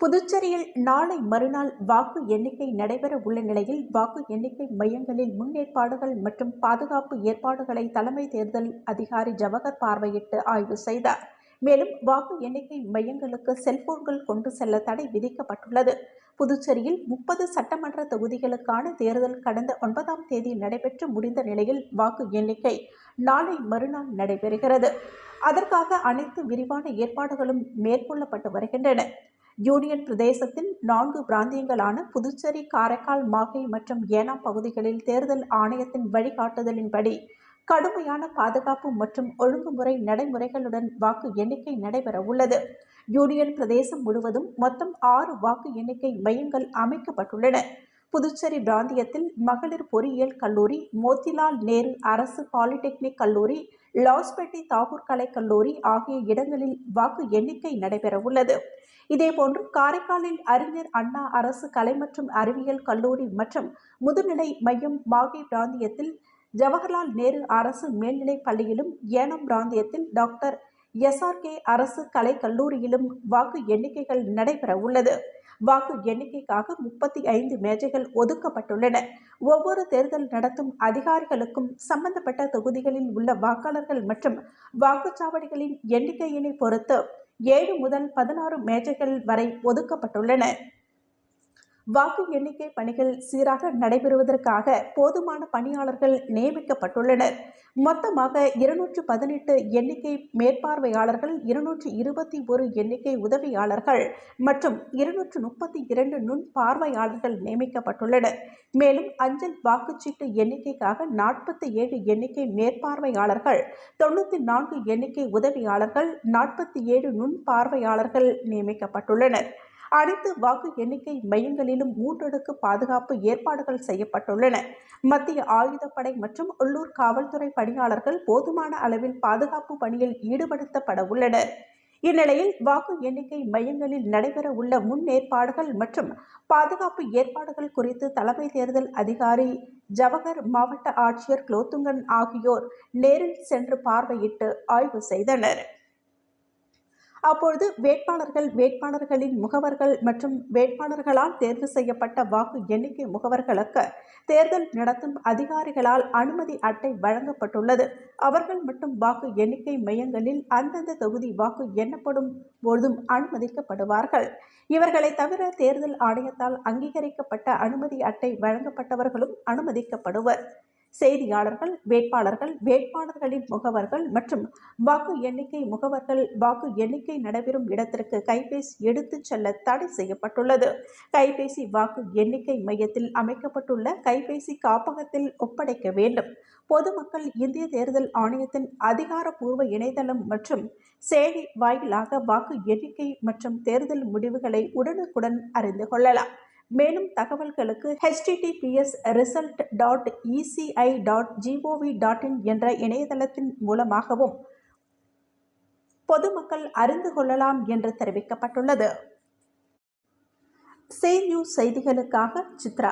புதுச்சேரியில் நாளை மறுநாள் வாக்கு எண்ணிக்கை நடைபெற உள்ள நிலையில் வாக்கு எண்ணிக்கை மையங்களில் முன்னேற்பாடுகள் மற்றும் பாதுகாப்பு ஏற்பாடுகளை தலைமை தேர்தல் அதிகாரி ஜவஹர் பார்வையிட்டு ஆய்வு செய்தார். மேலும் வாக்கு எண்ணிக்கை மையங்களுக்கு செல்போன்கள் கொண்டு செல்ல தடை விதிக்கப்பட்டுள்ளது. புதுச்சேரியில் 30 சட்டமன்ற தொகுதிகளுக்கான தேர்தல் கடந்த 9ஆம் தேதி நடைபெற்று முடிந்த நிலையில் வாக்கு எண்ணிக்கை நாளை மறுநாள் நடைபெறுகிறது. அதற்காக அனைத்து விரிவான ஏற்பாடுகளும் மேற்கொள்ளப்பட்டு வருகின்றன. யூனியன் பிரதேசத்தின் 4 பிராந்தியங்களான புதுச்சேரி, காரைக்கால், மாஹே மற்றும் ஏனாம் பகுதிகளில் தேர்தல் ஆணையத்தின் வழிகாட்டுதலின்படி கடுமையான பாதுகாப்பு மற்றும் ஒழுங்குமுறை நடைமுறைகளுடன் வாக்கு எண்ணிக்கை நடைபெற உள்ளது. யூனியன் பிரதேசம் முழுவதும் மொத்தம் 6 வாக்கு எண்ணிக்கை மையங்கள் அமைக்கப்பட்டுள்ளன. புதுச்சேரி பிராந்தியத்தில் மகளிர் பொறியியல் கல்லூரி, மோத்திலால் நேரு அரசு பாலிடெக்னிக் கல்லூரி, லாஸ்பேட்டை தாகூர் கலை கல்லூரி ஆகிய இடங்களில் வாக்கு எண்ணிக்கை நடைபெற உள்ளது. இதேபோன்று காரைக்காலில் அறிஞர் அண்ணா அரசு கலை மற்றும் அறிவியல் கல்லூரி மற்றும் முதுநிலை மையம், மாஹே பிராந்தியத்தில் ஜவஹர்லால் நேரு அரசு மேல்நிலைப் பள்ளியிலும், ஏனாம் பிராந்தியத்தில் டாக்டர் SRK அரசு கலை கல்லூரியிலும் வாக்கு எண்ணிக்கைகள் நடைபெற உள்ளது. வாக்கு எண்ணிக்கைக்காக 35 மேஜைகள் ஒதுக்கப்பட்டுள்ளன. ஒவ்வொரு தேர்தல் நடத்தும் அதிகாரிகளுக்கும் சம்பந்தப்பட்ட தொகுதிகளில் உள்ள வாக்காளர்கள் மற்றும் வாக்குச்சாவடிகளின் எண்ணிக்கையினை பொறுத்து 7 முதல் 16 மேஜைகள் வரை ஒதுக்கப்பட்டுள்ளன. வாக்கு எண்ணிக்கை பணிகள் சீராக நடைபெறுவதற்காக போதுமான பணியாளர்கள் நியமிக்கப்பட்டுள்ளனர். மொத்தமாக 218 எண்ணிக்கை மேற்பார்வையாளர்கள், 221 எண்ணிக்கை உதவியாளர்கள் மற்றும் 232 நுண் பார்வையாளர்கள் நியமிக்கப்பட்டுள்ளனர். மேலும் அஞ்சல் வாக்குச்சீட்டு எண்ணிக்கைக்காக 47 எண்ணிக்கை மேற்பார்வையாளர்கள், 94 எண்ணிக்கை உதவியாளர்கள், 47 நுண் பார்வையாளர்கள் நியமிக்கப்பட்டுள்ளனர். அனைத்து வாக்கு எண்ணிக்கை மையங்களிலும் 3 அடுக்கு பாதுகாப்பு ஏற்பாடுகள் செய்யப்பட்டுள்ளன. மத்திய ஆயுதப்படை மற்றும் உள்ளூர் காவல்துறை பணியாளர்கள் போதுமான அளவில் பாதுகாப்பு பணியில் ஈடுபடுத்தப்பட உள்ளனர். இந்நிலையில் வாக்கு எண்ணிக்கை மையங்களில் நடைபெற உள்ள முன்னேற்பாடுகள் மற்றும் பாதுகாப்பு ஏற்பாடுகள் குறித்து தலைமை தேர்தல் அதிகாரி ஜவஹர், மாவட்ட ஆட்சியர் குலோத்துங்கன் ஆகியோர் நேரில் சென்று பார்வையிட்டு ஆய்வு செய்தனர். அப்பொழுது வேட்பாளர்களின் முகவர்கள் மற்றும் வேட்பாளர்களால் தேர்வு செய்யப்பட்ட வாக்கு எண்ணிக்கை முகவர்களுக்கு தேர்தல் நடத்தும் அதிகாரிகளால் அனுமதி அட்டை வழங்கப்பட்டுள்ளது. அவர்கள் மட்டும் வாக்கு எண்ணிக்கை மையங்களில் அந்தந்த தொகுதி வாக்கு எண்ணப்படும் போதும் அனுமதிக்கப்படுவார்கள். இவர்களை தவிர தேர்தல் ஆணையத்தால் அங்கீகரிக்கப்பட்ட அனுமதி அட்டை வழங்கப்பட்டவர்களும் அனுமதிக்கப்படுவர். செய்தியாளர்கள், வேட்பாளர்களின் முகவர்கள் மற்றும் வாக்கு எண்ணிக்கை முகவர்கள் வாக்கு எண்ணிக்கை நடைபெறும் இடத்திற்கு கைபேசி எடுத்துச் செல்ல தடை செய்யப்பட்டுள்ளது. கைபேசி வாக்கு எண்ணிக்கை மையத்தில் அமைக்கப்பட்டுள்ள கைபேசி காப்பகத்தில் ஒப்படைக்க வேண்டும். பொதுமக்கள் இந்திய தேர்தல் ஆணையத்தின் அதிகாரப்பூர்வ இணையதளம் மற்றும் செயலி வாயிலாக வாக்கு எண்ணிக்கை மற்றும் தேர்தல் முடிவுகளை உடனுக்குடன் அறிந்து கொள்ளலாம். மேலும் தகவல்களுக்கு https://result.eci.gov.in என்ற இணையதளத்தின் மூலமாகவும் பொதுமக்கள் அறிந்து கொள்ளலாம் என்று தெரிவிக்கப்பட்டுள்ளது. நியூஸ் செய்திகளுக்காக சித்ரா.